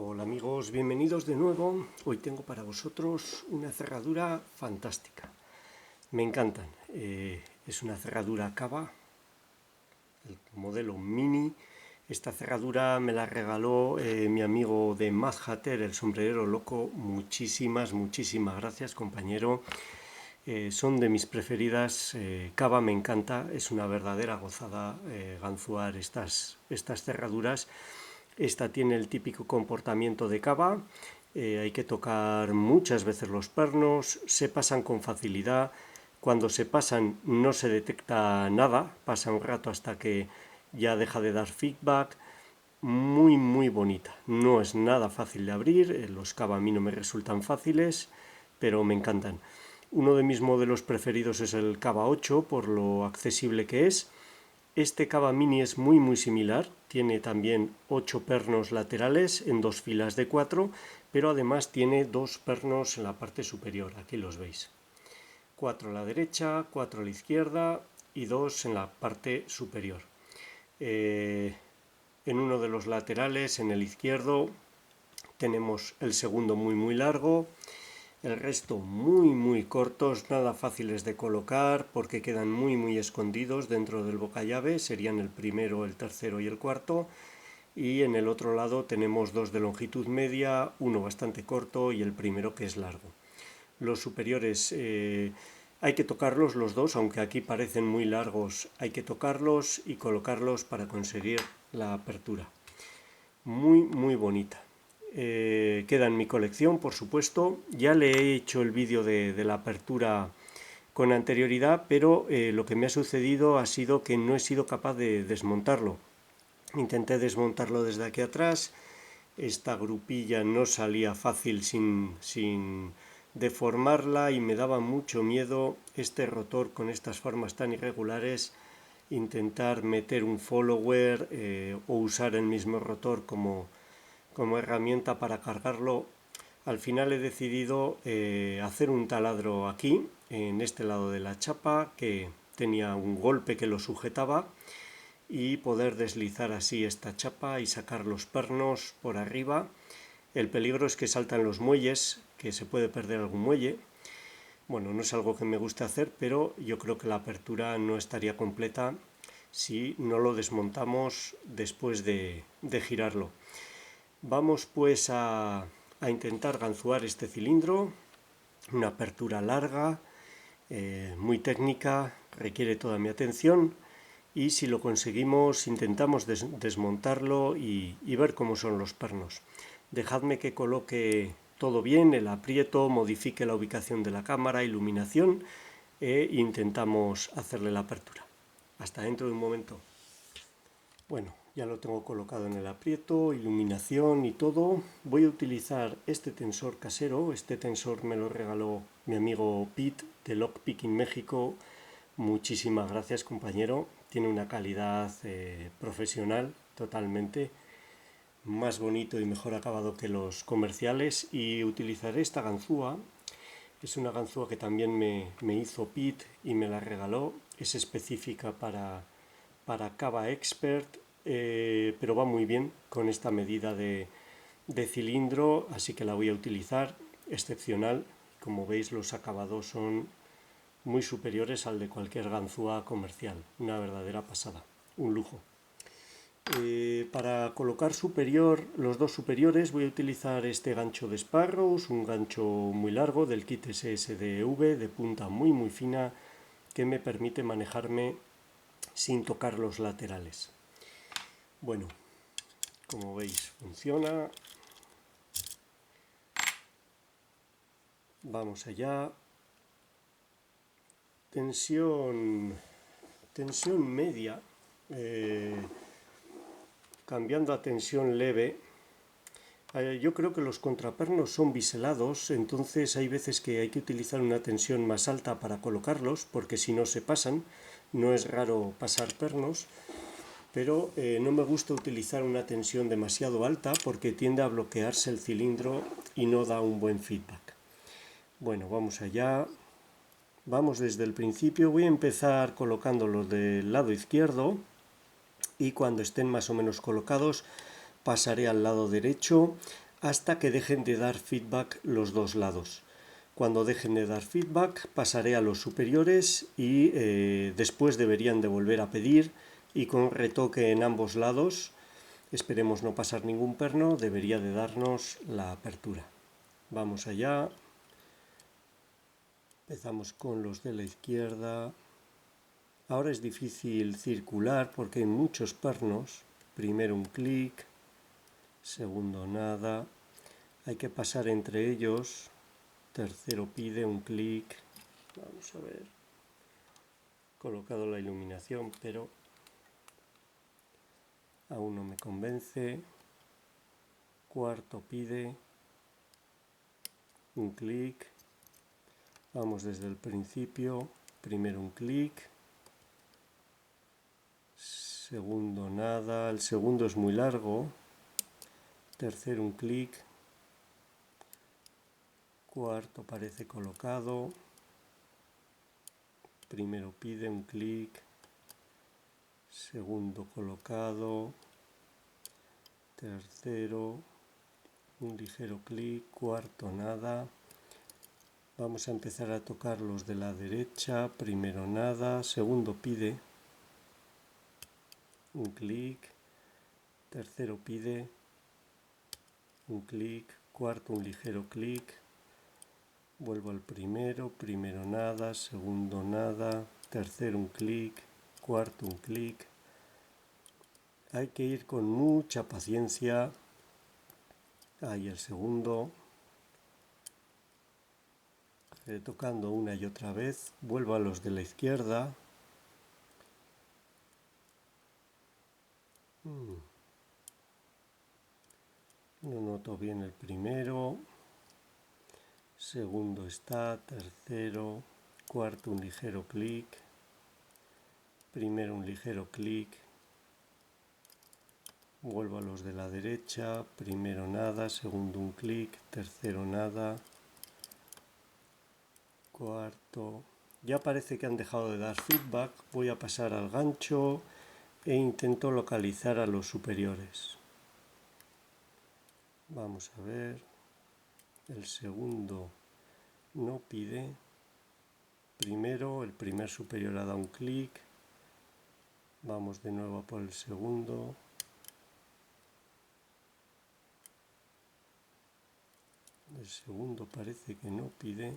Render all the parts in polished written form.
Hola amigos, bienvenidos de nuevo. Hoy tengo para vosotros una cerradura fantástica. Me encantan. Es una cerradura cava, el modelo mini. Esta cerradura me la regaló mi amigo de Mad Hatter, el sombrerero loco. Muchísimas gracias, compañero. Son de mis preferidas. Cava me encanta, es una verdadera gozada ganzuar estas cerraduras. Esta tiene el típico comportamiento de cava, hay que tocar muchas veces los pernos, se pasan con facilidad. Cuando se pasan no se detecta nada, pasa un rato hasta que ya deja de dar feedback. Muy bonita, no es nada fácil de abrir, los cava a mí no me resultan fáciles, pero me encantan. Uno de mis modelos preferidos es el Cava 8 por lo accesible que es. Este Cava Mini es muy similar, tiene también 8 pernos laterales en 2 filas de 4, pero además tiene 2 pernos en la parte superior, aquí los veis. 4 a la derecha, 4 a la izquierda y 2 en la parte superior. En uno de los laterales, en el izquierdo, tenemos el segundo muy largo. El resto muy cortos, nada fáciles de colocar porque quedan muy escondidos dentro del bocallave, serían el primero, el tercero y el cuarto. Y en el otro lado tenemos dos de longitud media, uno bastante corto y el primero que es largo. Los superiores hay que tocarlos los dos, aunque aquí parecen muy largos, hay que tocarlos y colocarlos para conseguir la apertura. Muy bonita. Queda en mi colección, por supuesto. Ya le he hecho el vídeo de la apertura con anterioridad, pero lo que me ha sucedido ha sido que no he sido capaz de desmontarlo. Intenté desmontarlo desde aquí atrás. Esta grupilla no salía fácil sin deformarla y me daba mucho miedo este rotor con estas formas tan irregulares. Intentar meter un follower o usar el mismo rotor como herramienta para cargarlo. Al final he decidido hacer un taladro aquí, en este lado de la chapa, que tenía un golpe que lo sujetaba, y poder deslizar así esta chapa y sacar los pernos por arriba. El peligro es que saltan los muelles, que se puede perder algún muelle. Bueno, no es algo que me guste hacer, pero yo creo que la apertura no estaría completa si no lo desmontamos después de girarlo. Vamos pues a intentar ganzuar este cilindro, una apertura larga, muy técnica, requiere toda mi atención y si lo conseguimos intentamos desmontarlo y ver cómo son los pernos. Dejadme que coloque todo bien, el aprieto, modifique la ubicación de la cámara, iluminación e intentamos hacerle la apertura. Hasta dentro de un momento. Bueno, ya lo tengo colocado en el aprieto, iluminación y todo. Voy a utilizar este tensor casero. Este tensor me lo regaló mi amigo Pete de Lockpicking México. Muchísimas gracias, compañero. Tiene una calidad profesional totalmente. Más bonito y mejor acabado que los comerciales. Y utilizaré esta ganzúa. Es una ganzúa que también me hizo Pete y me la regaló. Es específica para Cava Expert, pero va muy bien con esta medida de cilindro, así que la voy a utilizar, excepcional. Como veis, los acabados son muy superiores al de cualquier ganzúa comercial, una verdadera pasada, un lujo. Para colocar los dos superiores voy a utilizar este gancho de Sparrows, un gancho muy largo del kit SSDV de punta muy fina que me permite manejarme sin tocar los laterales. Bueno, como veis funciona. Vamos allá. Tensión media, cambiando a tensión leve. Yo creo que los contrapernos son biselados, entonces hay veces que hay que utilizar una tensión más alta para colocarlos, porque si no se pasan. No es raro pasar pernos, pero no me gusta utilizar una tensión demasiado alta porque tiende a bloquearse el cilindro y no da un buen feedback. Bueno, vamos allá. Vamos desde el principio. Voy a empezar colocándolos del lado izquierdo y cuando estén más o menos colocados pasaré al lado derecho. hasta que dejen de dar feedback los dos lados. Cuando dejen de dar feedback pasaré a los superiores y después deberían de volver a pedir, y con retoque en ambos lados, esperemos no pasar ningún perno, debería de darnos la apertura. Vamos allá. Empezamos con los de la izquierda. Ahora es difícil circular porque hay muchos pernos. Primero un clic, segundo nada. Hay que pasar entre ellos. Tercero pide un clic. Vamos a ver. Colocado la iluminación, pero aún no me convence. Cuarto pide un clic. Vamos desde el principio. Primero un clic. Segundo nada. El segundo es muy largo. Tercero un clic. Cuarto parece colocado. Primero pide un clic. Segundo colocado. Tercero un ligero clic. Cuarto nada. Vamos a empezar a tocar los de la derecha. Primero nada. Segundo pide un clic. Tercero pide un clic. Cuarto un ligero clic. Vuelvo al primero. Primero nada. Segundo nada. Tercero un clic. Cuarto un clic. Hay que ir con mucha paciencia. Ahí el segundo. Tocando una y otra vez. Vuelvo a los de la izquierda. No noto bien el primero. Segundo está. Tercero. Cuarto un ligero clic. Primero un ligero clic. Vuelvo a los de la derecha. Primero nada. Segundo un clic. Tercero nada. Cuarto. Ya parece que han dejado de dar feedback. Voy a pasar al gancho e intento localizar a los superiores. Vamos a ver. El segundo no pide. Primero, el primer superior ha dado un clic. Vamos de nuevo por el segundo. El segundo parece que no pide.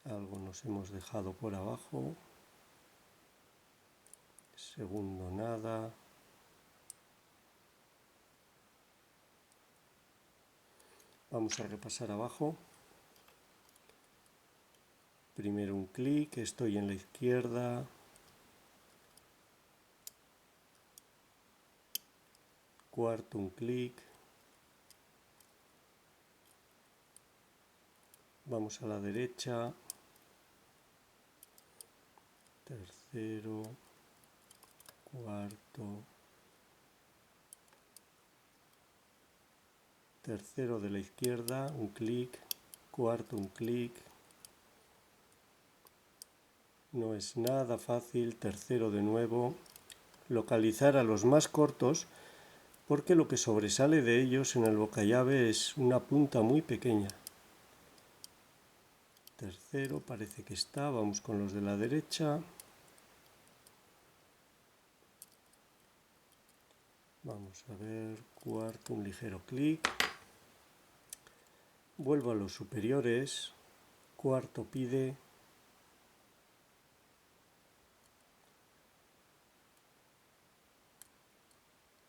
Algo nos hemos dejado por abajo. Segundo nada. Vamos a repasar abajo. Primero un clic, estoy en la izquierda. Cuarto un clic. Vamos a la derecha. Tercero. Cuarto. Tercero de la izquierda, un clic. Cuarto un clic. No es nada fácil. Tercero de nuevo. Localizar a los más cortos, porque lo que sobresale de ellos en el bocallave es una punta muy pequeña. Tercero parece que está. Vamos con los de la derecha. Vamos a ver. Cuarto, un ligero clic. Vuelvo a los superiores. Cuarto pide.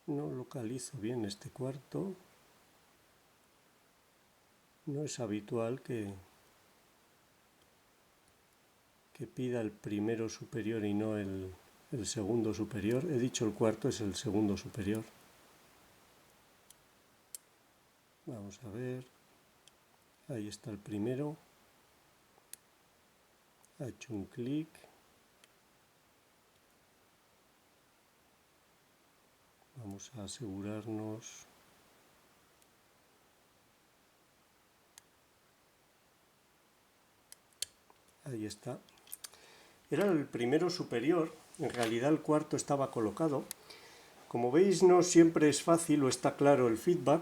No localizo bien este cuarto. No es habitual que pida el primero superior y no el segundo superior. He dicho el cuarto, es el segundo superior. Vamos a ver. Ahí está el primero. Ha hecho un clic. Vamos a asegurarnos. Ahí está. Era el primero superior. En realidad el cuarto estaba colocado. Como veis, no siempre es fácil o está claro el feedback,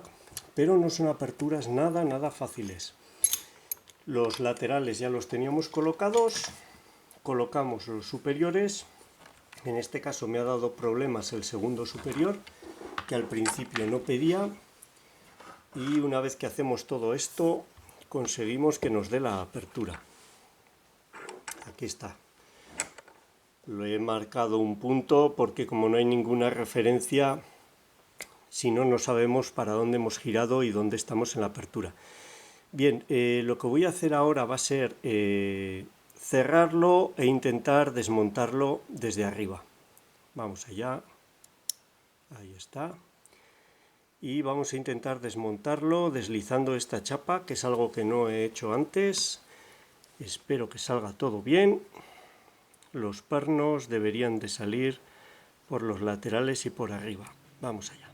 pero no son aperturas nada fáciles. Los laterales ya los teníamos colocados, colocamos los superiores. En este caso me ha dado problemas el segundo superior, que al principio no pedía, y una vez que hacemos todo esto conseguimos que nos dé la apertura. Aquí está. Lo he marcado un punto porque como no hay ninguna referencia, si no, no sabemos para dónde hemos girado y dónde estamos en la apertura. Bien, lo que voy a hacer ahora va a ser cerrarlo e intentar desmontarlo desde arriba. Vamos allá. Ahí está. Y vamos a intentar desmontarlo deslizando esta chapa, que es algo que no he hecho antes. Espero que salga todo bien. Los pernos deberían de salir por los laterales y por arriba. Vamos allá.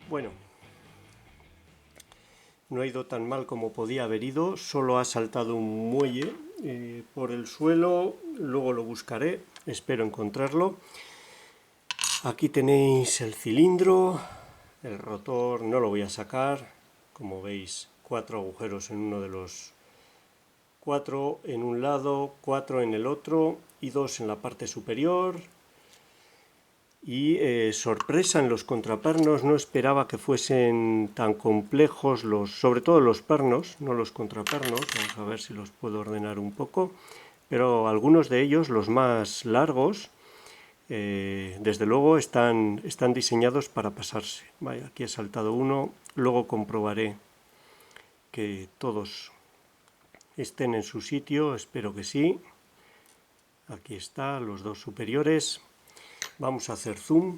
Bueno, no ha ido tan mal como podía haber ido, solo ha saltado un muelle por el suelo, luego lo buscaré, espero encontrarlo. Aquí tenéis el cilindro, el rotor no lo voy a sacar, como veis 4 agujeros en uno de los 4 en un lado, 4 en el otro y 2 en la parte superior. Y sorpresa en los contrapernos, no esperaba que fuesen tan complejos, sobre todo los pernos, no los contrapernos. Vamos a ver si los puedo ordenar un poco, pero algunos de ellos, los más largos, desde luego están diseñados para pasarse. Vaya, aquí he saltado uno, luego comprobaré que todos estén en su sitio, espero que sí. Aquí está, los dos superiores. Vamos a hacer zoom.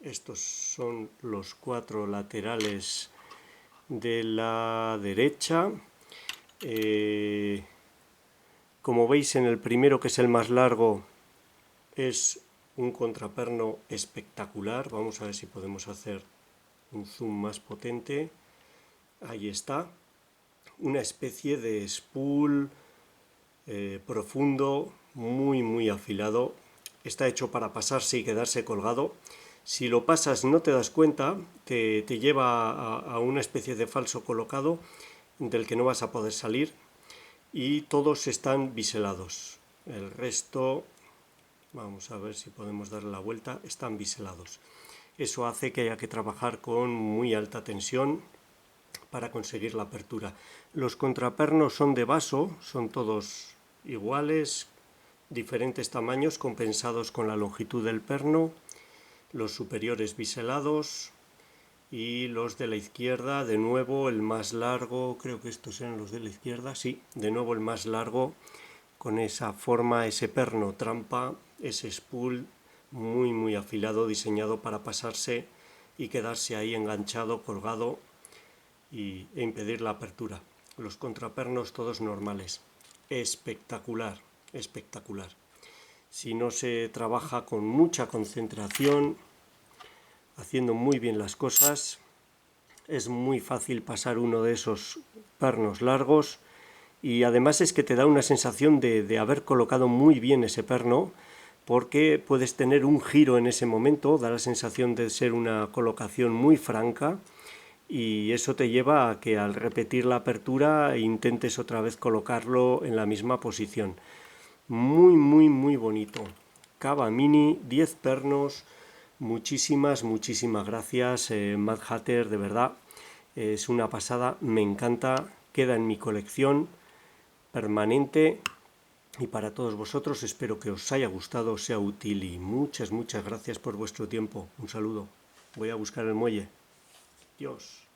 Estos son los 4 laterales de la derecha. Como veis, en el primero, que es el más largo, es un contraperno espectacular. Vamos a ver si podemos hacer un zoom más potente. Ahí está. Una especie de spool profundo, muy afilado. Está hecho para pasarse y quedarse colgado. Si lo pasas no te das cuenta, te lleva a una especie de falso colocado del que no vas a poder salir, y todos están biselados. El resto, vamos a ver si podemos darle la vuelta, están biselados. Eso hace que haya que trabajar con muy alta tensión para conseguir la apertura. Los contrapernos son de vaso, son todos iguales, diferentes tamaños compensados con la longitud del perno, los superiores biselados y los de la izquierda, de nuevo el más largo, creo que estos eran los de la izquierda, sí, de nuevo el más largo, con esa forma, ese perno trampa, ese spool muy afilado, diseñado para pasarse y quedarse ahí enganchado, colgado e impedir la apertura. Los contrapernos todos normales. Espectacular, espectacular. Si no se trabaja con mucha concentración, haciendo muy bien las cosas, es muy fácil pasar uno de esos pernos largos, y además es que te da una sensación de haber colocado muy bien ese perno, porque puedes tener un giro en ese momento, da la sensación de ser una colocación muy franca, y eso te lleva a que al repetir la apertura intentes otra vez colocarlo en la misma posición. Muy bonito. Cava Mini, 10 pernos, muchísimas gracias, Mad Hatter, de verdad, es una pasada, me encanta, queda en mi colección permanente. Y para todos vosotros espero que os haya gustado, sea útil, y muchas gracias por vuestro tiempo. Un saludo. Voy a buscar el muelle. Dios.